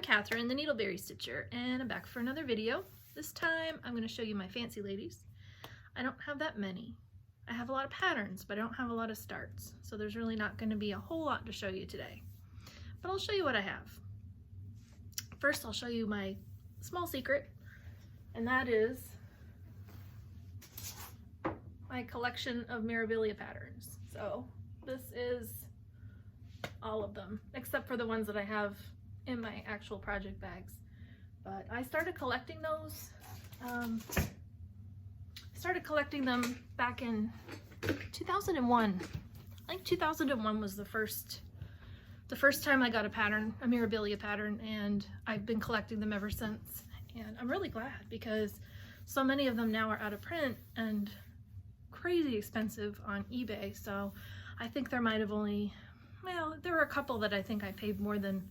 Catherine, the Needleberry Stitcher, and I'm back for another video. This time I'm going to show you my fancy ladies. I don't have that many. I have a lot of patterns, but I don't have a lot of starts, so there's really not going to be a whole lot to show you today. But I'll show you what I have. First, I'll show you my small secret, and that is my collection of Mirabilia patterns. So this is all of them, except for the ones that I have in my actual project bags. But I started collecting those. Started collecting them back in 2001. I think 2001 was the first time I got a pattern, a Mirabilia pattern, and I've been collecting them ever since. And I'm really glad because so many of them now are out of print and crazy expensive on eBay. So I think there might have only, well, there were a couple that I think I paid more than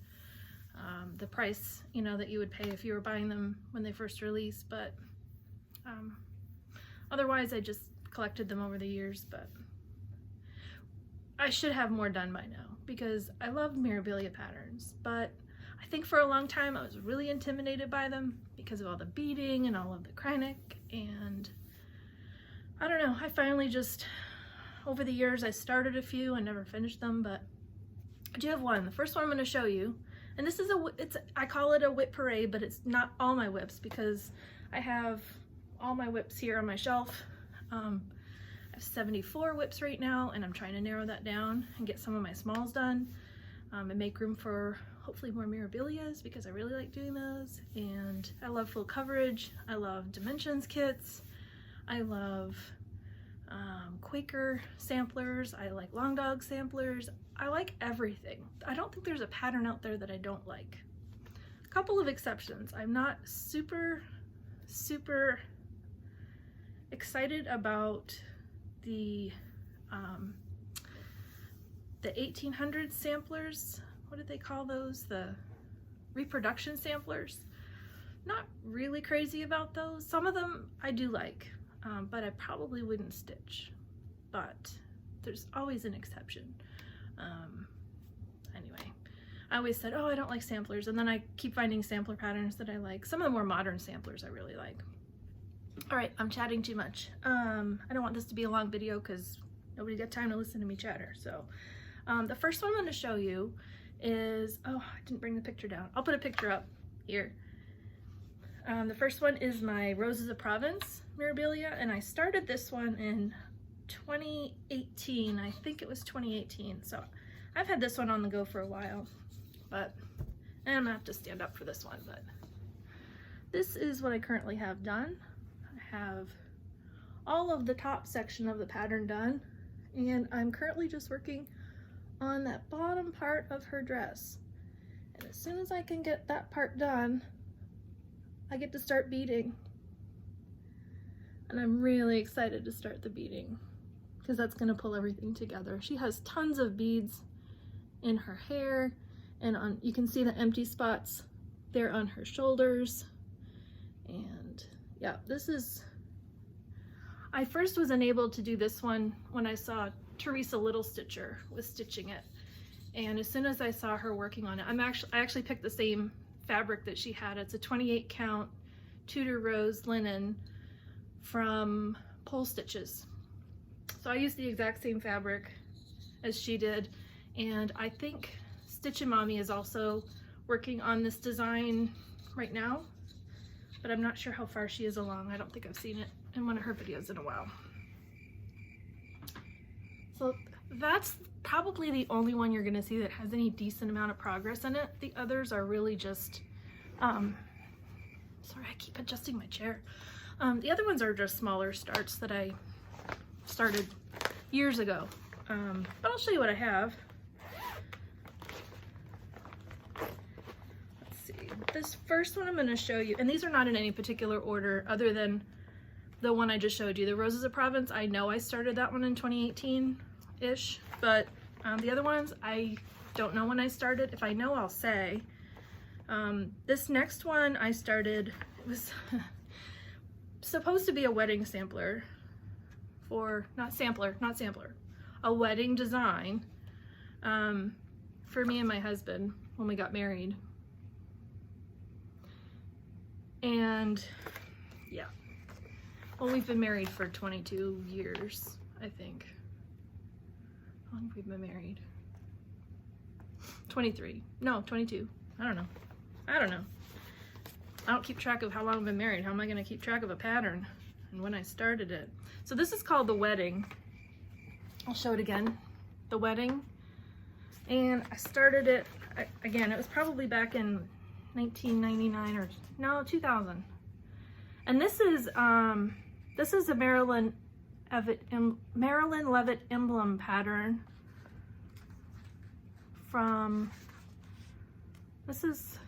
the price, you know, that you would pay if you were buying them when they first released. But otherwise I just collected them over the years. But I should have more done by now because I love Mirabilia patterns, but I think for a long time I was really intimidated by them because of all the beading and all of the Kreinik, and I don't know, I finally just, over the years I started a few and never finished them, but I do have one. The first one I'm going to show you, and this is I call it a WIP parade, but it's not all my WIPs because I have all my WIPs here on my shelf. I have 74 WIPs right now, and I'm trying to narrow that down and get some of my smalls done and make room for hopefully more Mirabilias because I really like doing those. And I love full coverage. I love dimensions kits. I love Quaker samplers. I like Long Dog samplers. I like everything. I don't think there's a pattern out there that I don't like. A couple of exceptions. I'm not super excited about the 1800 samplers. What did they call those? The reproduction samplers. Not really crazy about those. Some of them I do like, but I probably wouldn't stitch. But there's always an exception. Anyway, I always said, oh, I don't like samplers, and then I keep finding sampler patterns that I like. Some of the more modern samplers I really like. All right, I'm chatting too much. I don't want this to be a long video because nobody got time to listen to me chatter. So the first one I'm going to show you is, oh, I didn't bring the picture down. I'll put a picture up here. The first one is my Roses of Provence Mirabilia, and I started this one in 2018. I think it was 2018. So I've had this one on the go for a while, but I'm gonna have to stand up for this one. But this is what I currently have done. I have all of the top section of the pattern done, and I'm currently just working on that bottom part of her dress. And as soon as I can get that part done, I get to start beading. And I'm really excited to start the beading because that's going to pull everything together. She has tons of beads in her hair, and on, you can see the empty spots there on her shoulders. And yeah, this is, I first was enabled to do this one when I saw Teresa Little Stitcher was stitching it, and as soon as I saw her working on it, I actually picked the same fabric that she had. It's a 28 count Tudor Rose linen from Pole Stitches. So I used the exact same fabric as she did, and I think Stitchin' Mommy is also working on this design right now, but I'm not sure how far she is along. I don't think I've seen it in one of her videos in a while. So that's probably the only one you're gonna see that has any decent amount of progress in it. The others are really just, sorry, I keep adjusting my chair. The other ones are just smaller starts that I started years ago. But I'll show you what I have. Let's see, this first one I'm gonna show you, and these are not in any particular order other than the one I just showed you, the Roses of Provence. I know I started that one in 2018-ish, but the other ones, I don't know when I started. If I know, I'll say. This next one I started, it was supposed to be a wedding sampler for, not sampler, a wedding design for me and my husband when we got married. And yeah, well, we've been married for 22 years, I think. How long have we been married? 23. No, 22. I don't know. I don't keep track of how long I've been married. How am I going to keep track of a pattern and when I started it? So this is called The Wedding. I'll show it again. The Wedding. And I started it, again, it was probably back in 1999 or, no, 2000. And this is a Marilyn Levitt emblem pattern from, this is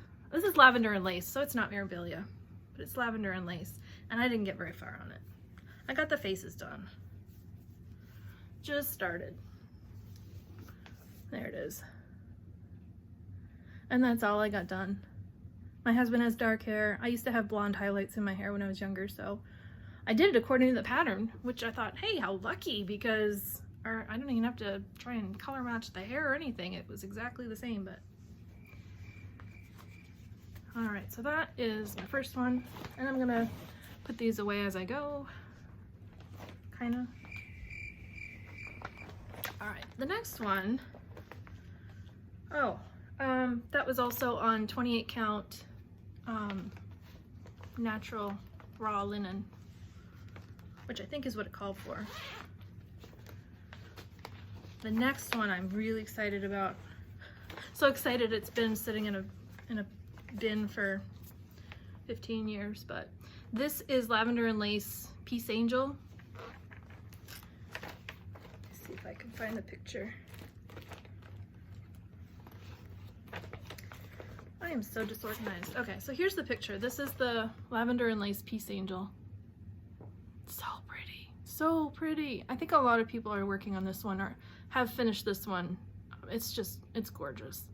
Lavender and Lace, so it's not Mirabilia, but it's Lavender and Lace, and I didn't get very far on it. I got the faces done. Just started. There it is. And that's all I got done. My husband has dark hair. I used to have blonde highlights in my hair when I was younger, so I did it according to the pattern, which I thought, hey, how lucky, because I don't even have to try and color match the hair or anything. It was exactly the same, but. All right, so that is my first one, and I'm gonna put these away as I go, kinda. All right, the next one, that was also on 28 count natural raw linen, which I think is what it called for. The next one I'm really excited about. So excited it's been sitting in a bin for 15 years, but this is Lavender and Lace Peace Angel. Let's see if I can find the picture. I am so disorganized. Okay, so here's the picture. This is the Lavender and Lace Peace Angel. So pretty, so pretty. I think a lot of people are working on this one or have finished this one. It's gorgeous.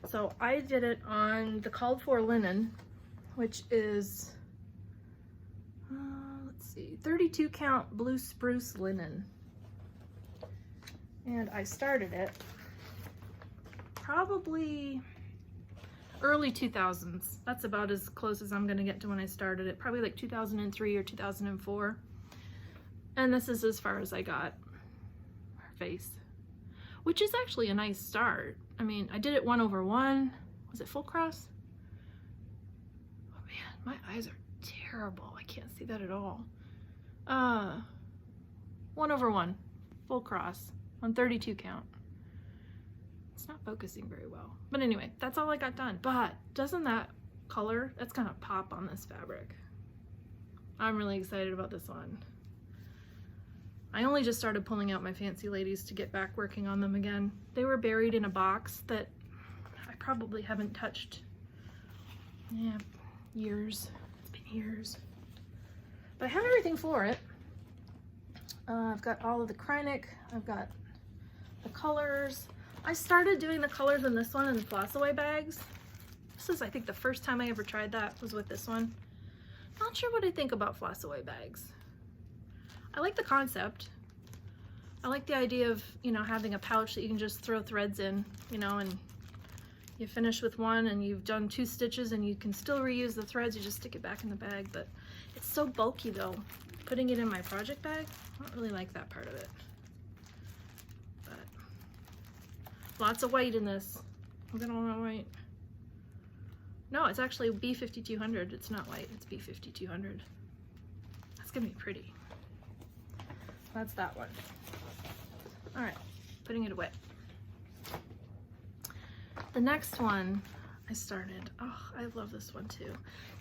So I did it on the called for linen, which is, let's see, 32 count blue spruce linen. And I started it probably early 2000s. That's about as close as I'm gonna get to when I started it. Probably like 2003 or 2004. And this is as far as I got her face, which is actually a nice start. I mean, I did it 1/1. Was it full cross? Oh man, my eyes are terrible. I can't see that at all. 1/1, full cross on 32 count. It's not focusing very well. But anyway, that's all I got done. But doesn't that color, that's gonna pop on this fabric. I'm really excited about this one. I only just started pulling out my fancy ladies to get back working on them again. They were buried in a box that I probably haven't touched, years. It's been years. But I have everything for it. I've got all of the Krynic. I've got the colors. I started doing the colors in this one in the floss away bags. This is, I think, the first time I ever tried that was with this one. Not sure what I think about floss away bags. I like the concept. I like the idea of, having a pouch that you can just throw threads in, and you finish with one and you've done 2 stitches and you can still reuse the threads. You just stick it back in the bag, but it's so bulky though. Putting it in my project bag, I don't really like that part of it. But lots of white in this. Look at all that white. No, it's actually B5200. It's not white, it's B5200. That's gonna be pretty. That's that one. All right, putting it away. The next one I started, I love this one too.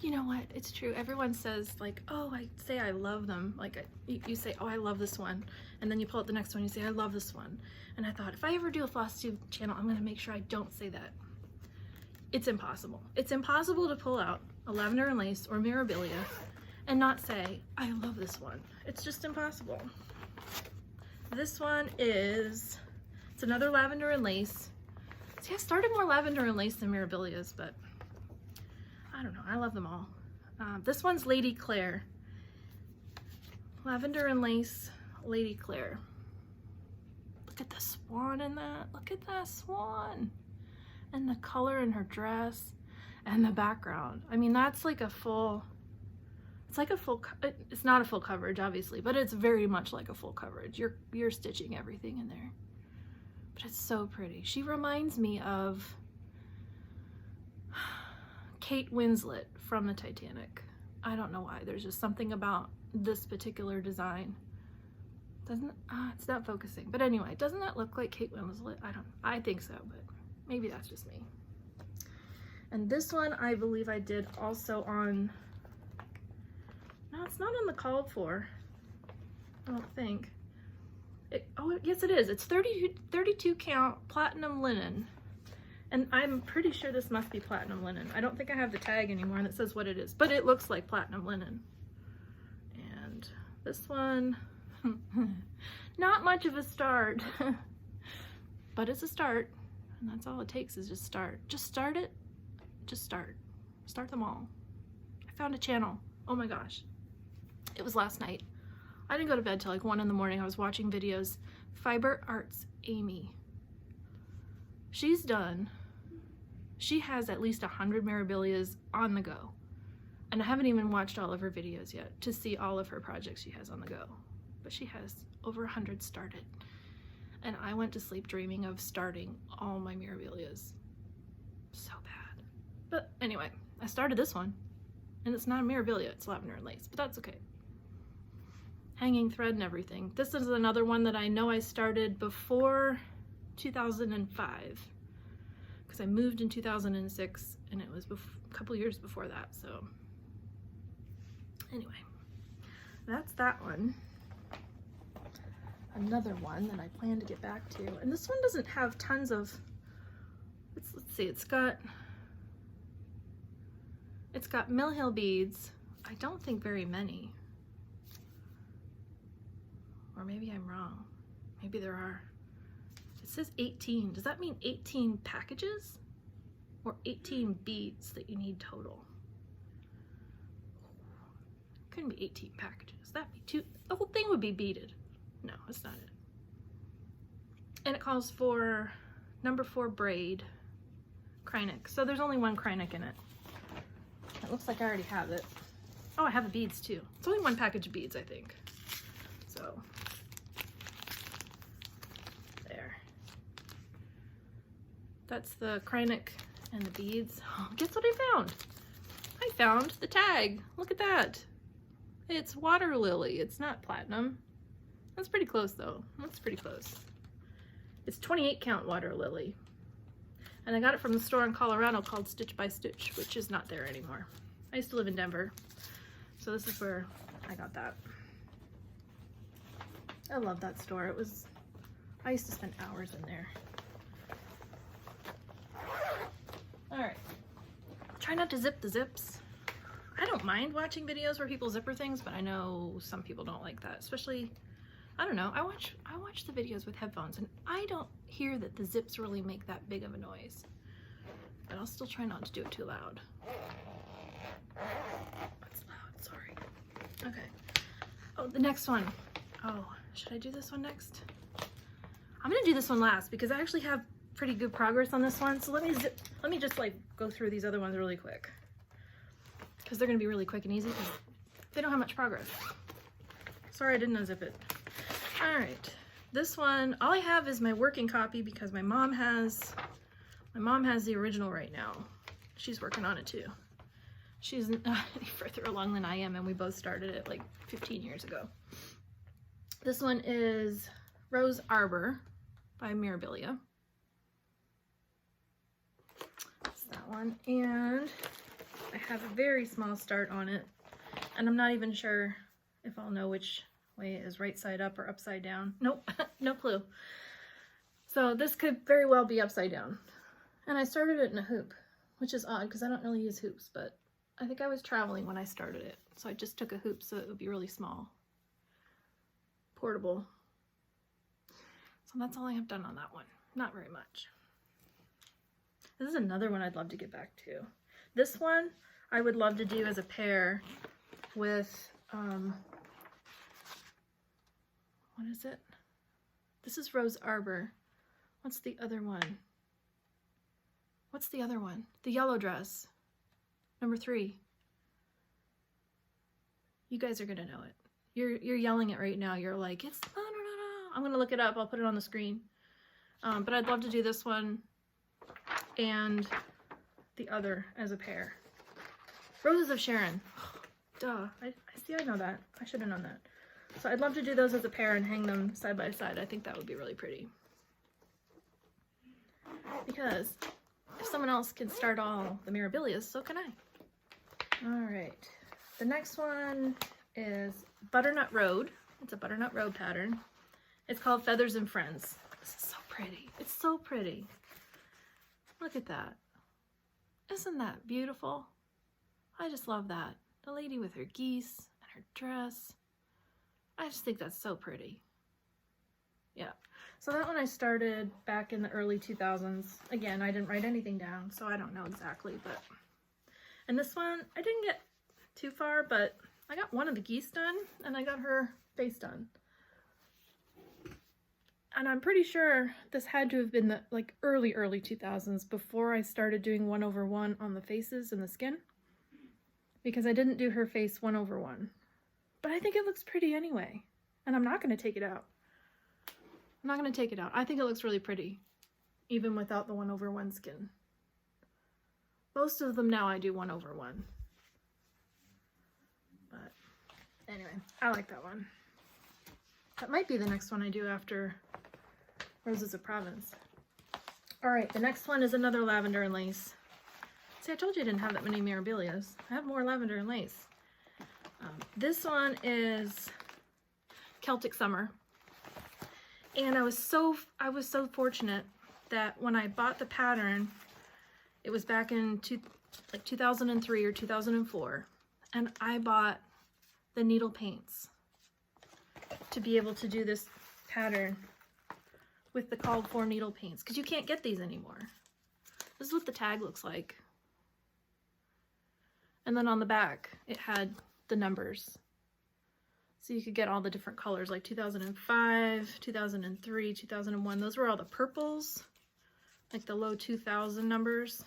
You know what, it's true. Everyone says like, oh, I say I love them. Like you say, oh, I love this one. And then you pull up the next one, you say, I love this one. And I thought, if I ever do a FlossTube channel, I'm gonna make sure I don't say that. It's impossible. It's impossible to pull out a Lavender and Lace or Mirabilia and not say, I love this one. It's just impossible. This one it's another Lavender and Lace. See, I started more Lavender and Lace than Mirabilia's, but I don't know, I love them all. This one's Lady Claire. Lavender and Lace, Lady Claire. Look at the swan in that. Look at that swan. And the color in her dress. and the background. I mean, that's like a full, it's like a full, it's not a full coverage obviously, but it's very much like a full coverage. You're stitching everything in there, but it's so pretty. She reminds me of Kate Winslet from the Titanic. I don't know why, there's just something about this particular design. Doesn't, it's not focusing, but anyway, doesn't that look like Kate Winslet? I think so, but maybe that's just me. And this one, I believe I did also on, no, it's not on the called for, I don't think. Oh, yes it is. It's 32 count platinum linen. And I'm pretty sure this must be platinum linen. I don't think I have the tag anymore and it says what it is, but it looks like platinum linen. And this one, not much of a start, but it's a start. And that's all it takes is just start. Just start it. Just start. Start them all. I found a channel. Oh my gosh. It was last night. I didn't go to bed till like 1 in the morning. I was watching videos. Fiber Arts Amy. She's done. She has at least 100 Mirabilias on the go. And I haven't even watched all of her videos yet to see all of her projects she has on the go. But she has over 100 started. And I went to sleep dreaming of starting all my Mirabilias. So bad. But anyway, I started this one. And it's not a Mirabilia, it's lavender and lace, but that's okay. Hanging thread and everything. This is another one that I know I started before 2005. Because I moved in 2006 and it was a couple years before that, so. Anyway, that's that one. Another one that I plan to get back to, and this one doesn't have tons of, let's see, it's got Mill Hill beads. I don't think very many, or maybe I'm wrong, maybe there are. It says 18, does that mean 18 packages or 18 beads that you need total? Couldn't be 18 packages, that'd be too, the whole thing would be beaded. No, it's not it. And it calls for number 4 braid Krynic. So there's only one Krynic in it. It looks like I already have it. Oh, I have the beads too. It's only one package of beads, I think. So, there. That's the Krynic and the beads. Oh, guess what I found? I found the tag. Look at that. It's water lily. It's not platinum. That's pretty close though. That's pretty close. It's 28 count water lily. And I got it from the store in Colorado called Stitch by Stitch, which is not there anymore. I used to live in Denver. So this is where I got that. I love that store. I used to spend hours in there. All right. Try not to zip the zips. I don't mind watching videos where people zipper things, but I know some people don't like that, especially, I don't know, I watch the videos with headphones and I don't hear that the zips really make that big of a noise. But I'll still try not to do it too loud. That's loud, sorry. Okay. Oh, the next one. Oh, should I do this one next? I'm gonna do this one last because I actually have pretty good progress on this one. So let me just like go through these other ones really quick. Because they're gonna be really quick and easy because they don't have much progress. Sorry I didn't unzip it. All right, this one, all I have is my working copy because my mom has the original right now. She's working on it too. She's any further along than I am, and we both started it like 15 years ago. This one is Rose Arbor by Mirabilia. That's that one, and I have a very small start on it, and I'm not even sure if I'll know which way it is, right side up or upside down. Nope, no clue. So this could very well be upside down. And I started it in a hoop, which is odd because I don't really use hoops, but I think I was traveling when I started it. So I just took a hoop so it would be really small. Portable. So that's all I have done on that one. Not very much. This is another one I'd love to get back to. This one I would love to do as a pair with, what is it? This is Rose Arbor. What's the other one? What's the other one? The yellow dress. Number 3. You guys are gonna know it. You're yelling it right now. You're like, it's no, no, no, no. I'm gonna look it up. I'll put it on the screen. But I'd love to do this one and the other as a pair. Roses of Sharon. Duh. I know that. I should have known that. So I'd love to do those as a pair and hang them side by side. I think that would be really pretty. Because if someone else can start all the Mirabilias, so can I. Alright. The next one is Butternut Road. It's a Butternut Road pattern. It's called Feathers and Friends. This is so pretty. It's so pretty. Look at that. Isn't that beautiful? I just love that. The lady with her geese and her dress. I just think that's so pretty. Yeah. So that one I started back in the early 2000s. Again, I didn't write anything down, so I don't know exactly, but... And this one, I didn't get too far, but I got one of the geese done, and I got her face done. And I'm pretty sure this had to have been the like early 2000s before I started doing 1/1 on the faces and the skin, because I didn't do her face 1/1. But I think it looks pretty anyway, and I'm not going to take it out. I'm not going to take it out. I think it looks really pretty, even without the 1/1 skin. Most of them now I do 1/1. But anyway, I like that one. That might be the next one I do after Roses of Provence. Alright, the next one is another lavender and lace. See, I told you I didn't have that many Mirabilias. I have more lavender and lace. This one is Celtic Summer. And I was so fortunate that when I bought the pattern, it was back in 2003 or 2004, and I bought the needle paints to be able to do this pattern with the called for needle paints, because you can't get these anymore. This is what the tag looks like. And then on the back, it had the numbers. So you could get all the different colors, like 2005, 2003, 2001. Those were all the purples, like the low 2000 numbers.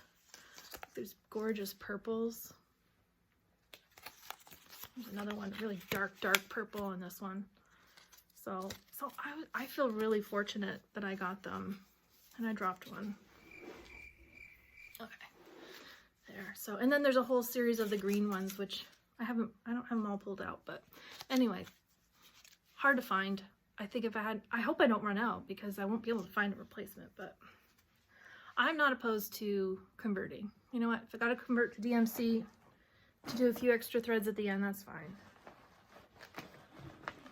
There's gorgeous purples. There's another one, really dark purple in this one. So I feel really fortunate that I got them, and I dropped one. Okay, there. So, and then there's a whole series of the green ones, which I don't have them all pulled out, but anyway, hard to find. I think if I had, I hope I don't run out, because I won't be able to find a replacement, but I'm not opposed to converting. You know what, if I gotta convert to DMC to do a few extra threads at the end, that's fine.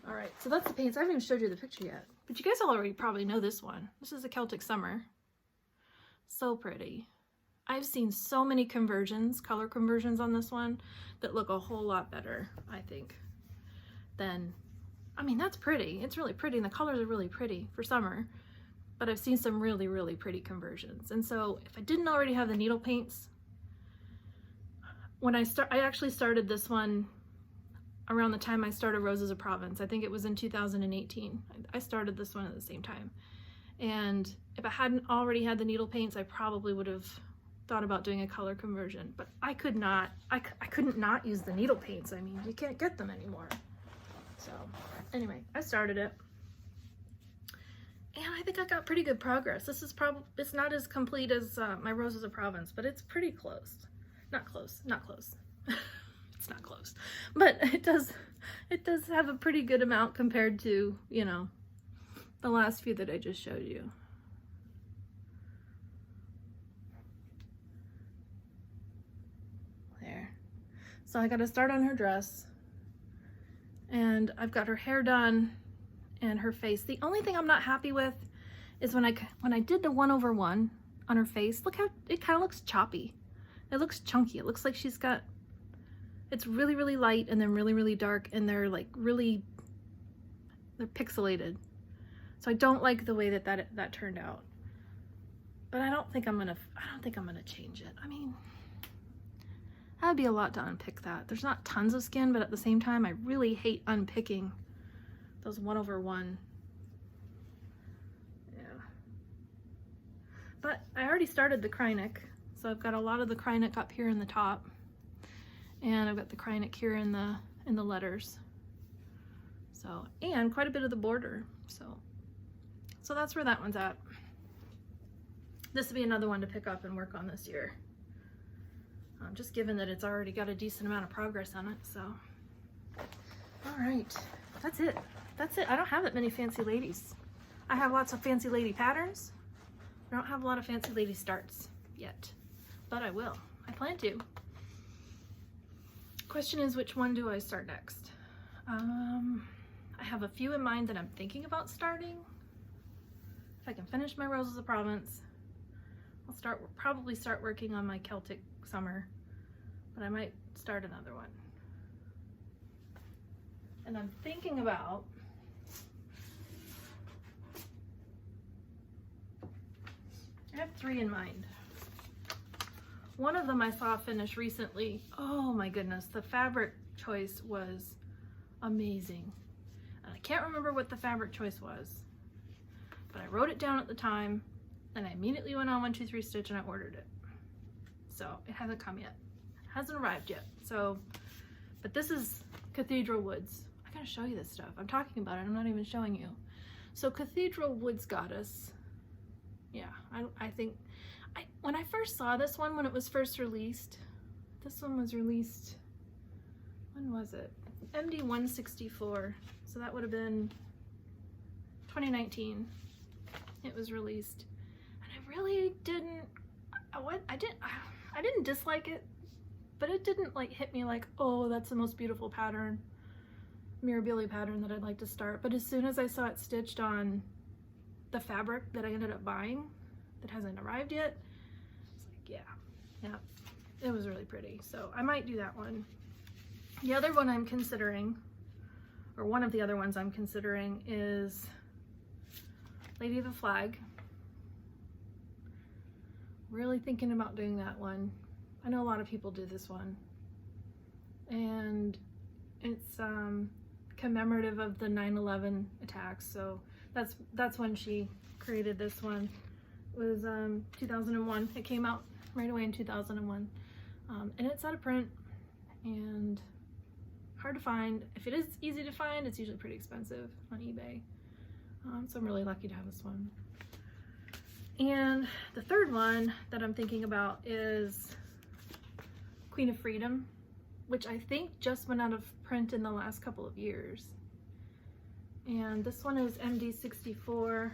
All right, so that's the paints. I haven't even showed you the picture yet, but you guys already probably know this one. This is the Celtic Summer. So pretty. I've seen so many conversions, color conversions on this one that look a whole lot better, I think, than, I mean, that's pretty. It's really pretty, and the colors are really pretty for summer, but I've seen some really pretty conversions. And so if I didn't already have the needle paints, when I actually started this one around the time I started Roses of Provence. I think it was in 2018. I started this one at the same time. And if I hadn't already had the needle paints, I probably would have thought about doing a color conversion, but I couldn't not use the needle paints. I mean, you can't get them anymore. So anyway, I started it, and I think I got pretty good progress. This is it's not as complete as my Roses of Provence, but it's pretty close. Not close. It's not close, but it does have a pretty good amount compared to, you know, the last few that I just showed you. There. So I got to start on her dress, and I've got her hair done and her face. The only thing I'm not happy with is when I did the 1/1 on her face, look how it kind of looks choppy. It looks chunky. It looks like she's got, it's really light and then really dark, and they're like they're pixelated. So I don't like the way that turned out. But I don't think I'm gonna change it. I mean, that would be a lot to unpick that. There's not tons of skin, but at the same time, I really hate unpicking those 1/1. Yeah. But I already started the Krynic, so I've got a lot of the Krynic up here in the top. And I've got the Kryonic here in the letters. So, and quite a bit of the border. So that's where that one's at. This will be another one to pick up and work on this year. Just given that it's already got a decent amount of progress on it, so. All right, that's it. That's it. I don't have that many fancy ladies. I have lots of fancy lady patterns. I don't have a lot of fancy lady starts yet, but I will. I plan to. Question is, which one do I start next? I have a few in mind that I'm thinking about starting. If I can finish my Roses of Provence, I'll probably start working on my Celtic Summer, but I might start another one. And I'm thinking about I have 3 in mind. One of them I saw finish recently. Oh my goodness, the fabric choice was amazing. And I can't remember what the fabric choice was, but I wrote it down at the time and I immediately went on 1-2-3 Stitch and I ordered it. So it hasn't come yet. It hasn't arrived yet. So, but this is Cathedral Woods. I gotta show you this stuff. I'm talking about it, I'm not even showing you. So Cathedral Woods Goddess. Yeah, I think, when I first saw this one, when it was first released, this one was released, when was it? MD 164, so that would have been 2019. It was released, and I really didn't, I didn't dislike it, but it didn't like hit me like, oh, that's the most beautiful pattern, Mirabilia pattern that I'd like to start. But as soon as I saw it stitched on the fabric that I ended up buying that hasn't arrived yet, it's like, yeah, it was really pretty. So I might do that one. The other one I'm considering, or one of the other ones I'm considering, is Lady of the Flag. Really thinking about doing that one. I know a lot of people do this one, and it's commemorative of the 9/11 attacks. So that's when she created this one. It was 2001. It came out right away in 2001, and it's out of print and hard to find. If it is easy to find, it's usually pretty expensive on eBay. So I'm really lucky to have this one. And the third one that I'm thinking about is Queen of Freedom, which I think just went out of print in the last couple of years. And this one is MD 64,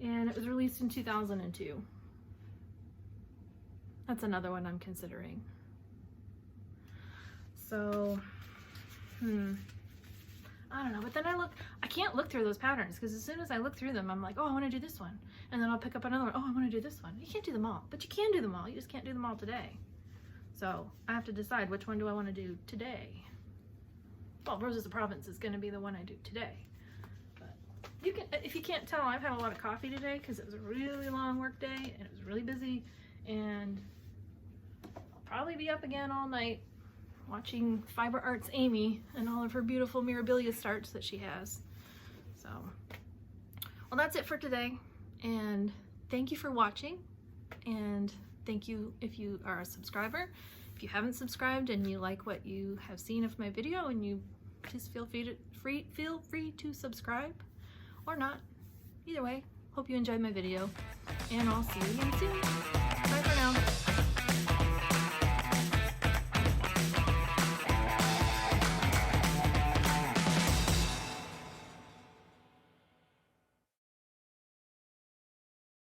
and it was released in 2002. That's another one I'm considering. So, I don't know, but then I can't look through those patterns, because as soon as I look through them, I'm like, oh, I want to do this one. And then I'll pick up another one. Oh, I want to do this one. You can't do them all, but you can do them all. You just can't do them all today. So I have to decide, which one do I want to do today? Well, Roses of Provence is going to be the one I do today. But you can, if you can't tell, I've had a lot of coffee today because it was a really long work day and it was really busy. And I'll probably be up again all night watching Fiber Arts Amy and all of her beautiful Mirabilia starts that she has. So, well, that's it for today. And thank you for watching. And thank you if you are a subscriber. If you haven't subscribed and you like what you have seen of my video, and you just feel free to subscribe or not. Either way, hope you enjoyed my video, and I'll see you again soon. Bye for now.